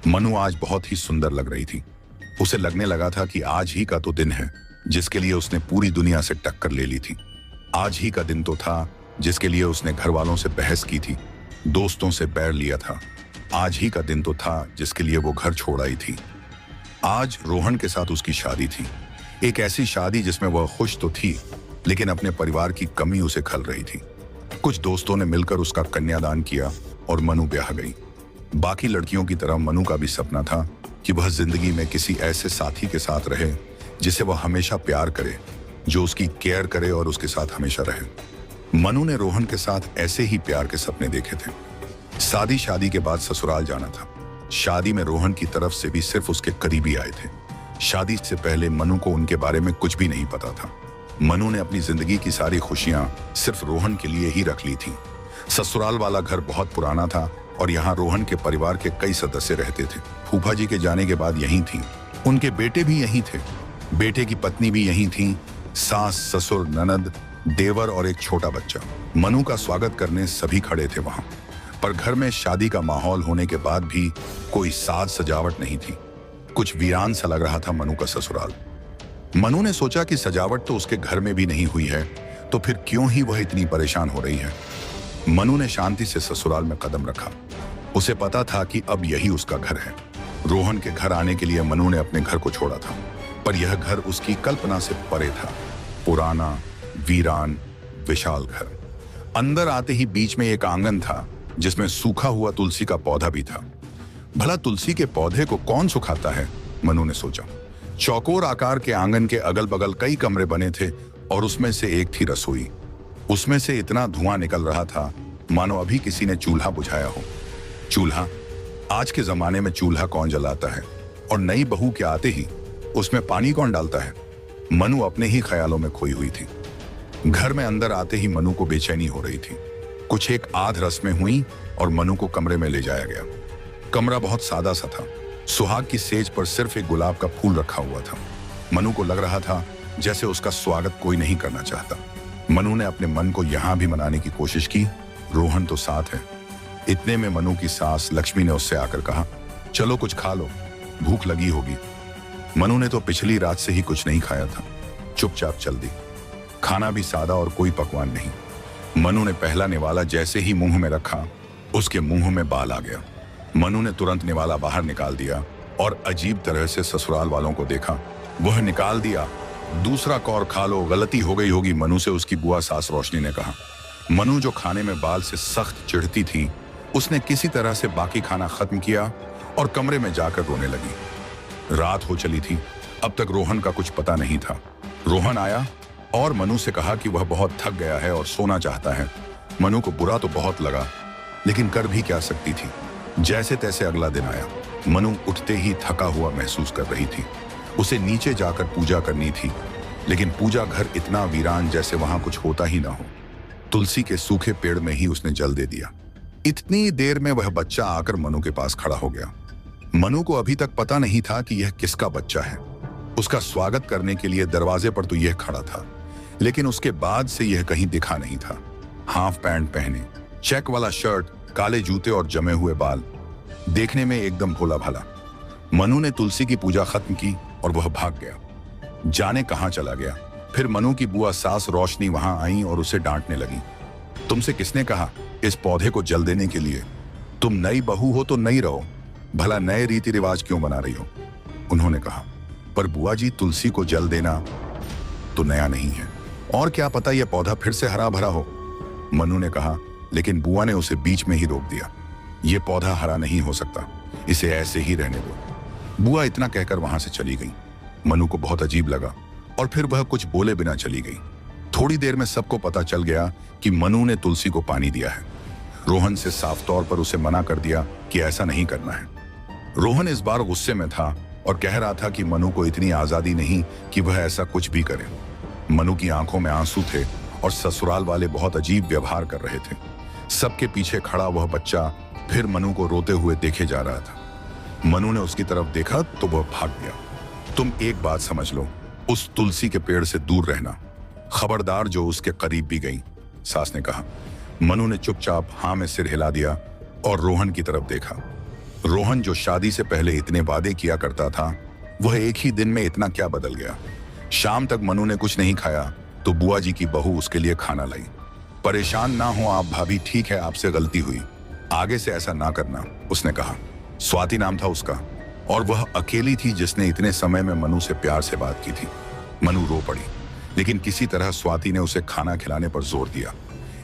मनु आज बहुत ही सुंदर लग रही थी। उसे लगने लगा था कि आज ही का तो दिन है जिसके लिए उसने पूरी दुनिया से टक्कर ले ली थी। आज ही का दिन तो था जिसके लिए उसने घर वालों से बहस की थी, दोस्तों से बैर लिया था। आज ही का दिन तो था जिसके लिए वो घर छोड़ आई थी। आज रोहन के साथ उसकी शादी थी, एक ऐसी शादी जिसमें वह खुश तो थी लेकिन अपने परिवार की कमी उसे खल रही थी। कुछ दोस्तों ने मिलकर उसका कन्यादान किया और मनु ब्याह गई। बाकी लड़कियों की तरह मनु का भी सपना था कि वह जिंदगी में किसी ऐसे साथी के साथ रहे जिसे वह हमेशा प्यार करे, जो उसकी केयर करे और उसके साथ हमेशा रहे। मनु ने रोहन के साथ ऐसे ही प्यार के सपने देखे थे। शादी के बाद ससुराल जाना था। शादी में रोहन की तरफ से भी सिर्फ उसके करीबी आए थे। शादी से पहले मनु को उनके बारे में कुछ भी नहीं पता था। मनु ने अपनी जिंदगी की सारी खुशियां सिर्फ रोहन के लिए ही रख ली थी। ससुराल वाला घर बहुत पुराना था और यहाँ रोहन के परिवार के कई सदस्य रहते थे। फूफा जी के जाने के बाद यहीं थी, उनके बेटे भी यहीं थे, बेटे की पत्नी भी यहीं थी, सास, ससुर, ननद, देवर और एक छोटा बच्चा। मनु का स्वागत करने सभी खड़े थे वहां, पर घर में शादी का माहौल होने के बाद भी कोई साज सजावट नहीं थी। कुछ वीरान सा लग रहा था मनु का ससुराल। मनु ने सोचा कि सजावट तो उसके घर में भी नहीं हुई है, तो फिर क्यों ही वह इतनी परेशान हो रही है। मनु ने शांति से ससुराल में कदम रखा। उसे पता था कि अब यही उसका घर है। रोहन के घर आने के लिए मनु ने अपने घर को छोड़ा था, पर यह घर उसकी कल्पना से परे था। पुराना, वीरान, विशाल घर। अंदर आते ही बीच में एक आंगन था जिसमें सूखा हुआ तुलसी का पौधा भी था। भला तुलसी के पौधे को कौन सुखाता है, मनु ने सोचा। चौकोर आकार के आंगन के अगल बगल कई कमरे बने थे और उसमें से एक थी रसोई। उसमें से इतना धुआं निकल रहा था मानो अभी किसी ने चूल्हा बुझाया हो। चूल्हा? आज के जमाने में चूल्हा कौन जलाता है, और नई बहू के आते ही उसमें पानी कौन डालता है। मनु अपने ही ख्यालों में खोई हुई थी। घर में अंदर आते ही मनु को बेचैनी हो रही थी। कुछ एक आध रस्में हुई और मनु को कमरे में ले जाया गया। कमरा बहुत सादा सा था। सुहाग की सेज पर सिर्फ एक गुलाब का फूल रखा हुआ था। मनु को लग रहा था जैसे उसका स्वागत कोई नहीं करना चाहता। मनु ने अपने मन को यहां भी मनाने की कोशिश की, रोहन तो साथ है। इतने में मनु की सास लक्ष्मी ने उससे आकर कहा, चलो कुछ खा लो, भूख लगी होगी। मनु ने तो पिछली रात से ही कुछ नहीं खाया था, चुपचाप चल दी। खाना भी सादा और कोई पकवान नहीं। मनु ने पहला निवाला जैसे ही मुंह में रखा, उसके मुंह में बाल आ गया। मनु ने तुरंत निवाला बाहर निकाल दिया और अजीब तरह से ससुराल वालों को देखा। वह निकाल दिया, दूसरा कौर खा लो, गलती हो गई होगी, मनु से उसकी बुआ सास रोशनी ने कहा। मनु जो खाने में बाल से सख्त चिढ़ती थी, उसने किसी तरह से बाकी खाना खत्म किया और कमरे में जाकर रोने लगी। रात हो चली थी। अब तक रोहन का कुछ पता नहीं था। रोहन आया और मनु से कहा कि वह बहुत थक गया है और सोना चाहता है। मनु को बुरा तो बहुत लगा, लेकिन कर भी क्या सकती थी। जैसे तैसे अगला दिन आया। मनु उठते ही थका हुआ महसूस कर रही थी। उसे नीचे जाकर पूजा करनी थी, लेकिन पूजा घर इतना वीरान जैसे वहां कुछ होता ही ना हो। तुलसी के सूखे पेड़ में ही उसने जल दे दिया। इतनी देर में वह बच्चा आकर मनु के पास खड़ा हो गया। मनु को अभी तक पता नहीं था कि यह किसका बच्चा है। उसका स्वागत करने के लिए दरवाजे पर तो यह खड़ा था, लेकिन उसके बाद से यह कहीं दिखा नहीं था। हाफ पैंट पहने, चेक वाला शर्ट, काले जूते और जमे हुए बाल, देखने में एकदम भोला भाला। मनु ने तुलसी की पूजा खत्म की और वह भाग गया। जाने कहां चला गया। फिर मनु की बुआ सास रोशनी वहां आई और उसे डांटने लगी। तुमसे किसने कहा इस पौधे को जल देने के लिए? तुम नई बहू हो तो नई रहो, भला नए रीति रिवाज क्यों बना रही हो? उन्होंने कहा। पर बुआ जी, तुलसी को जल देना तो नया नहीं है, और क्या पता यह पौधा फिर से हरा भरा हो, मनु ने कहा। लेकिन बुआ ने उसे बीच में ही रोक दिया। यह पौधा हरा नहीं हो सकता, इसे ऐसे ही रहने दो। बुआ इतना कहकर वहां से चली गई। मनु को बहुत अजीब लगा और फिर वह कुछ बोले बिना चली गई। थोड़ी देर में सबको पता चल गया कि मनु ने तुलसी को पानी दिया है। रोहन से साफ तौर पर उसे मना कर दिया कि ऐसा नहीं करना है। रोहन इस बार गुस्से में था और कह रहा था कि मनु को इतनी आजादी नहीं कि वह ऐसा कुछ भी करे। मनु की आंखों में आंसू थे और ससुराल वाले बहुत अजीब व्यवहार कर रहे थे। सबके पीछे खड़ा वह बच्चा फिर मनु को रोते हुए देखे जा रहा था। मनु ने उसकी तरफ देखा तो वह भाग गया। तुम एक बात समझ लो, उस तुलसी के पेड़ से दूर रहना, खबरदार जो उसके करीब भी गई, सास ने कहा। मनु ने चुपचाप हाँ में सिर हिला दिया और रोहन की तरफ देखा। रोहन जो शादी से पहले इतने वादे किया करता था, वह एक ही दिन में इतना क्या बदल गया। शाम तक मनु ने कुछ नहीं खाया तो बुआ जी की बहू उसके लिए खाना लाई। परेशान ना हो आप भाभी, ठीक है आपसे गलती हुई, आगे से ऐसा ना करना, उसने कहा। स्वाति नाम था उसका और वह अकेली थी जिसने इतने समय में मनु से प्यार से बात की थी। मनु रो पड़ी, लेकिन किसी तरह स्वाति ने उसे खाना खिलाने पर जोर दिया।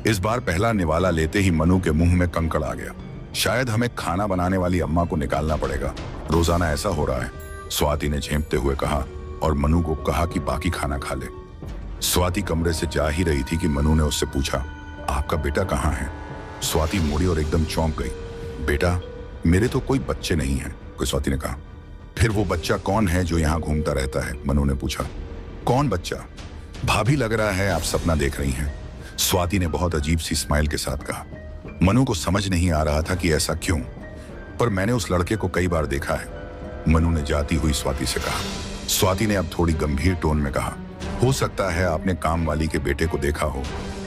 इस बार पहला निवाला लेते ही मनु के मुंह में कंकड़ आ गया। शायद हमें खाना बनाने वाली अम्मा को निकालना पड़ेगा, रोजाना ऐसा हो रहा है, स्वाति ने झेंपते हुए कहा और मनु को कहा कि बाकी खाना खा ले। स्वाति कमरे से जा ही रही थी कि मनु ने उससे पूछा, आपका बेटा कहाँ है? स्वाति मुड़ी और एकदम चौंक गई। बेटा? मेरे तो कोई बच्चे नहीं है, स्वाति ने कहा। फिर वो बच्चा कौन है जो यहाँ घूमता रहता है? मनु ने पूछा। कौन बच्चा? भाभी लग रहा है आप सपना देख रही हैं, स्वाति ने बहुत अजीब सी स्माइल के साथ कहा। मनु को समझ नहीं आ रहा था कि ऐसा क्यों, पर मैंने उस लड़के को कई बार देखा है, मनु ने जाती हुई स्वाति से कहा। स्वाति ने अब थोड़ी गंभीर टोन में कहा, हो सकता है आपने काम वाली के बेटे को देखा हो,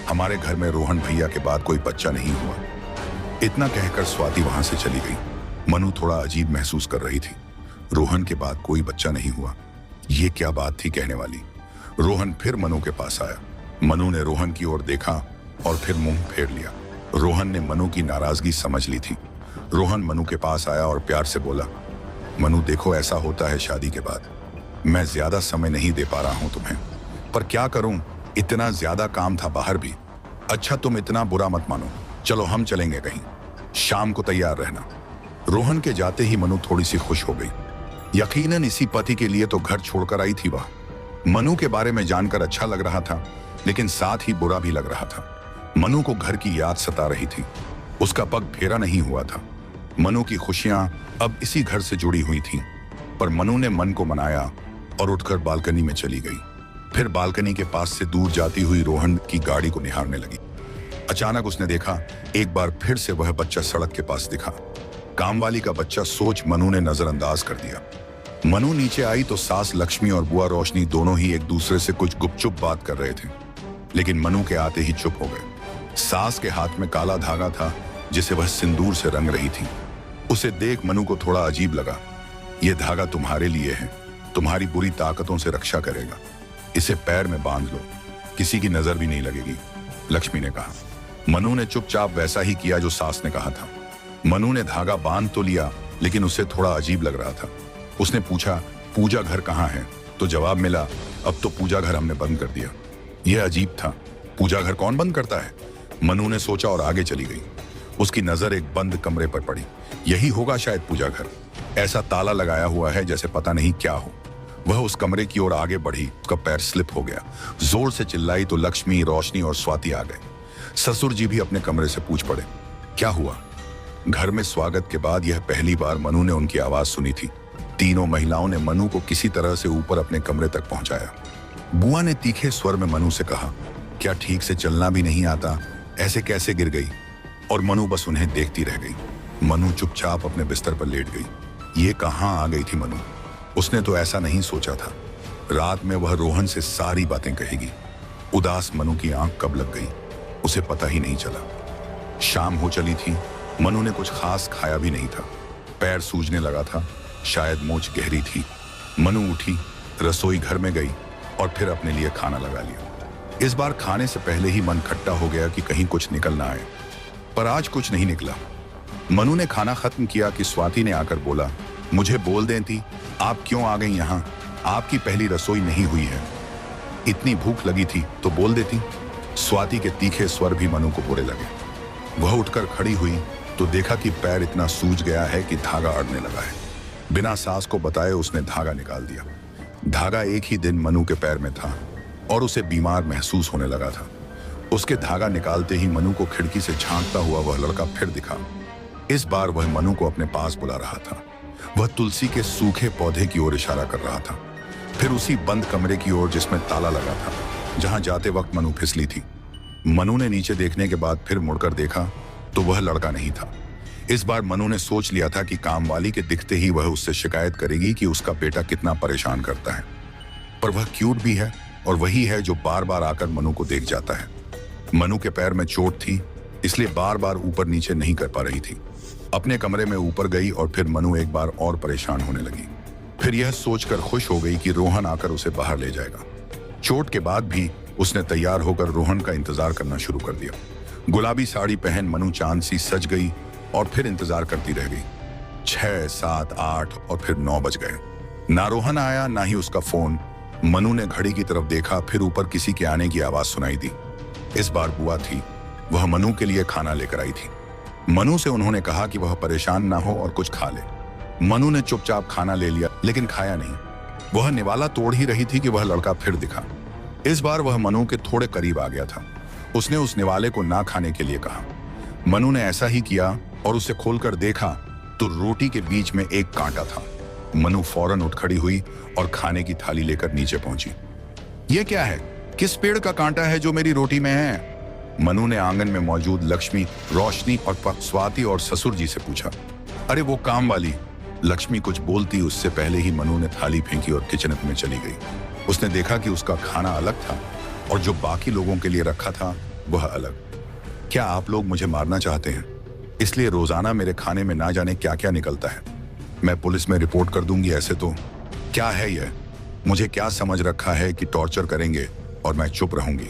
हमारे घर में रोहन भैया के बाद कोई बच्चा नहीं हुआ। इतना कहकर स्वाति वहां से चली गई। मनु थोड़ा अजीब महसूस कर रही थी। रोहन के बाद कोई बच्चा नहीं हुआ, ये क्या बात थी कहने वाली। रोहन फिर मनु के पास आया। मनु ने रोहन की ओर देखा और फिर मुंह फेर लिया। रोहन ने मनु की नाराजगी समझ ली थी। रोहन मनु के पास आया और प्यार से बोला, मनु देखो ऐसा होता है शादी के बाद, मैं ज्यादा समय नहीं दे पा रहा हूं तुम्हें, पर क्या करूं, इतना ज्यादा काम था बाहर भी। अच्छा तुम इतना बुरा मत मानो, चलो हम चलेंगे कहीं, शाम को तैयार रहना। रोहन के जाते ही मनु थोड़ी सी खुश हो गई। यकीनन इसी पति के लिए तो घर छोड़कर आई थी वह। मनु के बारे में जानकर अच्छा लग रहा था, लेकिन साथ ही बुरा भी लग रहा था। मनु को घर की याद सता रही थी, उसका पग फेरा नहीं हुआ था। मनु की खुशियां अब इसी घर से जुड़ी हुई थीं, पर मनु ने मन को मनाया और उठकर बालकनी में चली गई। फिर बालकनी के पास से दूर जाती हुई रोहन की गाड़ी को निहारने लगी। अचानक उसने देखा, एक बार फिर से वह बच्चा सड़क के पास दिखा। कामवाली का बच्चा सोच मनु ने नजरअंदाज कर दिया। मनु नीचे आई तो सास लक्ष्मी और बुआ रोशनी दोनों ही एक दूसरे से कुछ गुपचुप बात कर रहे थे, लेकिन मनु के आते ही चुप हो गए। सास के हाथ में काला धागा था जिसे वह सिंदूर से रंग रही थी। उसे देख मनु को थोड़ा अजीब लगा। यह धागा तुम्हारे लिए है, तुम्हारी बुरी ताकतों से रक्षा करेगा, इसे पैर में बांध लो, किसी की नजर भी नहीं लगेगी, लक्ष्मी ने कहा। मनु ने चुपचाप वैसा ही किया जो सास ने कहा था। मनु ने धागा बांध तो लिया, लेकिन उसे थोड़ा अजीब लग रहा था। उसने पूछा, पूजा घर कहाँ है? तो जवाब मिला, अब तो पूजा घर हमने बंद कर दिया। यह अजीब था, पूजा घर कौन बंद करता है? मनु ने सोचा और आगे चली गई। उसकी नजर एक बंद कमरे पर पड़ी। यही होगा शायद पूजा घर, ऐसा ताला लगाया हुआ है जैसे पता नहीं क्या हो। वह उस कमरे की ओर आगे बढ़ी, उसका पैर स्लिप हो गया। जोर से चिल्लाई तो लक्ष्मी, रोशनी और स्वाति आ गए। ससुर जी भी अपने कमरे से पूछ पड़े, क्या हुआ? घर में स्वागत के बाद यह पहली बार मनु ने उनकी आवाज सुनी थी। तीनों महिलाओं ने मनु को किसी तरह से ऊपर अपने कमरे तक पहुंचाया। बुआ ने तीखे स्वर में मनु से कहा, क्या ठीक से चलना भी नहीं आता? ऐसे कैसे गिर गई? और मनु बस उन्हें देखती रह गई। मनु चुपचाप अपने बिस्तर पर लेट गई। ये कहाँ आ गई थी मनु? उसने तो ऐसा नहीं सोचा था। रात में वह रोहन से सारी बातें कहेगी। उदास मनु की आंख कब लग गई, उसे पता ही नहीं चला। शाम हो चली थी। मनु ने कुछ खास खाया भी नहीं था। पैर सूजने लगा था, शायद मोच गहरी थी। मनु उठी, रसोई घर में गई और फिर अपने लिए खाना लगा लिया। इस बार खाने से पहले ही मन खट्टा हो गया कि कहीं कुछ निकल ना आए, पर आज कुछ नहीं निकला। मनु ने खाना खत्म किया कि स्वाति ने आकर बोला, मुझे बोल देती, आप क्यों आ गई यहाँ? आपकी पहली रसोई नहीं हुई है। इतनी भूख लगी थी तो बोल देती। स्वाति के तीखे स्वर भी मनु को बुरे लगे। वह उठकर खड़ी हुई तो देखा कि पैर इतना सूज गया है कि धागा अड़ने लगा है। बिना सास को बताए उसने धागा निकाल दिया। धागा एक ही दिन मनु के पैर में था और उसे बीमार महसूस होने लगा था। उसके धागा निकालते ही मनु को खिड़की से झांकता हुआ वह लड़का फिर दिखा। इस बार वह मनु को अपने पास बुला रहा था। वह तुलसी के सूखे पौधे की ओर इशारा कर रहा था, फिर उसी बंद कमरे की ओर जिसमें ताला लगा था, जहां जाते वक्त मनु फिसली थी। मनु ने नीचे देखने के बाद फिर मुड़कर देखा तो वह लड़का नहीं था। इस बार मनु ने सोच लिया था कि कामवाली के दिखते ही वह उससे शिकायत करेगी कि उसका बेटा कितना परेशान करता है, पर वह क्यूट भी है और वही है जो बार बार आकर मनु को देख जाता है। मनु के पैर में चोट थी, इसलिए बार बार ऊपर नीचे नहीं कर पा रही थी। अपने कमरे में ऊपर गई और फिर मनु एक बार और परेशान होने लगी। फिर यह सोचकर खुश हो गई कि रोहन आकर उसे बाहर ले जाएगा। चोट के बाद भी उसने तैयार होकर रोहन का इंतजार करना शुरू कर दिया। गुलाबी साड़ी पहन मनु चांद सी सज गई और फिर इंतजार करती रह गई। 6, 7, 8 और फिर 9 बज गए। ना रोहन आया ना ही उसका फोन। मनु ने घड़ी की तरफ देखा, फिर ऊपर किसी के आने की आवाज सुनाई दी। इस बार बुआ थी। वह मनु के लिए खाना लेकर आई थी। मनु से उन्होंने कहा कि वह परेशान ना हो और कुछ खा ले। मनु ने चुपचाप खाना ले लिया लेकिन खाया नहीं। वह निवाला तोड़ ही रही थी कि वह लड़का फिर दिखा। इस बार वह मनु के थोड़े करीब आ गया था। उसने उस निवाले को ना खाने के लिए कहा। मनु ने ऐसा ही किया और उसे खोलकर देखा तो रोटी के बीच में एक कांटा था। मनु फौरन उठ खड़ी हुई और खाने की थाली लेकर नीचे पहुंची। यह क्या है? किस पेड़ का कांटा है जो मेरी रोटी में है? मनु ने आंगन में मौजूद लक्ष्मी, रोशनी और स्वाति और ससुर जी से पूछा। अरे वो काम वाली। लक्ष्मी कुछ बोलती उससे पहले ही मनु ने थाली फेंकी और किचन में चली गई। उसने देखा कि उसका खाना अलग था और जो बाकी लोगों के लिए रखा था वह अलग। क्या आप लोग मुझे मारना चाहते हैं? इसलिए रोजाना मेरे खाने में ना जाने क्या क्या निकलता है। मैं पुलिस में रिपोर्ट कर दूंगी। ऐसे तो क्या है यह? मुझे क्या समझ रखा है कि टॉर्चर करेंगे और मैं चुप रहूंगी?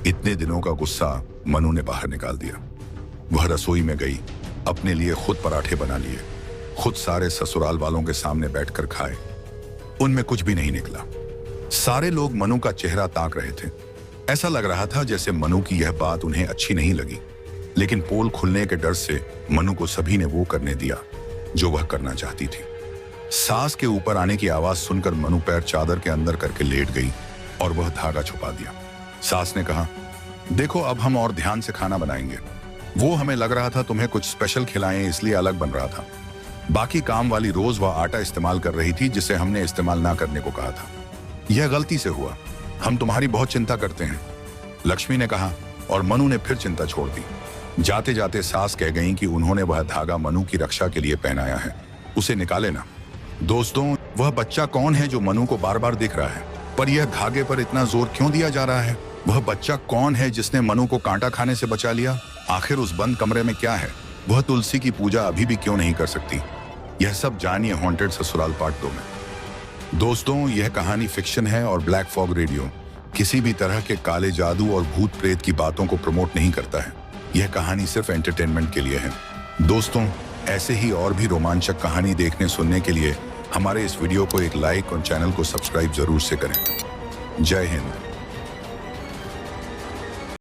इतने दिनों का गुस्सा मनु ने बाहर निकाल दिया। वह रसोई में गई, अपने लिए खुद पराठे बना लिए, खुद सारे ससुराल वालों के सामने बैठकर खाए। उनमें कुछ भी नहीं निकला। सारे लोग मनु का चेहरा ताक रहे थे। ऐसा लग रहा था जैसे मनु की यह बात उन्हें अच्छी नहीं लगी, लेकिन पोल खुलने के डर से मनु को सभी ने वो करने दिया जो वह करना चाहती थी। सास के ऊपर आने की आवाज सुनकर मनु पैर चादर के अंदर करके लेट गई और वह धागा छुपा दिया। सास ने कहा, देखो अब हम और ध्यान से खाना बनाएंगे। वो हमें लग रहा था तुम्हें कुछ स्पेशल खिलाएं इसलिए अलग बन रहा था। बाकी काम वाली रोज वह आटा इस्तेमाल कर रही थी जिसे हमने इस्तेमाल ना करने को कहा था। यह गलती से हुआ। हम तुम्हारी बहुत चिंता करते हैं, लक्ष्मी ने कहा और मनु ने फिर चिंता छोड़ दी। जाते जाते सास कह गईं कि उन्होंने वह धागा मनु की रक्षा के लिए पहनाया है, उसे निकाले ना। दोस्तों, वह बच्चा कौन है जो मनु को बार बार दिख रहा है, पर यह धागे पर इतना जोर क्यों दिया जा रहा है? वह बच्चा कौन है जिसने मनु को कांटा खाने से बचा लिया? आखिर उस बंद कमरे में क्या है? वह तुलसी की पूजा अभी भी क्यों नहीं कर सकती? यह सब जानिए हॉन्टेड ससुराल पार्ट 2 में। दोस्तों, यह कहानी फिक्शन है और ब्लैक फॉग रेडियो किसी भी तरह के काले जादू और भूत प्रेत की बातों को प्रमोट नहीं करता है। यह कहानी सिर्फ एंटरटेनमेंट के लिए है। दोस्तों, ऐसे ही और भी रोमांचक कहानी देखने सुनने के लिए हमारे इस वीडियो को एक लाइक और चैनल को सब्सक्राइब जरूर से करें। जय हिंद।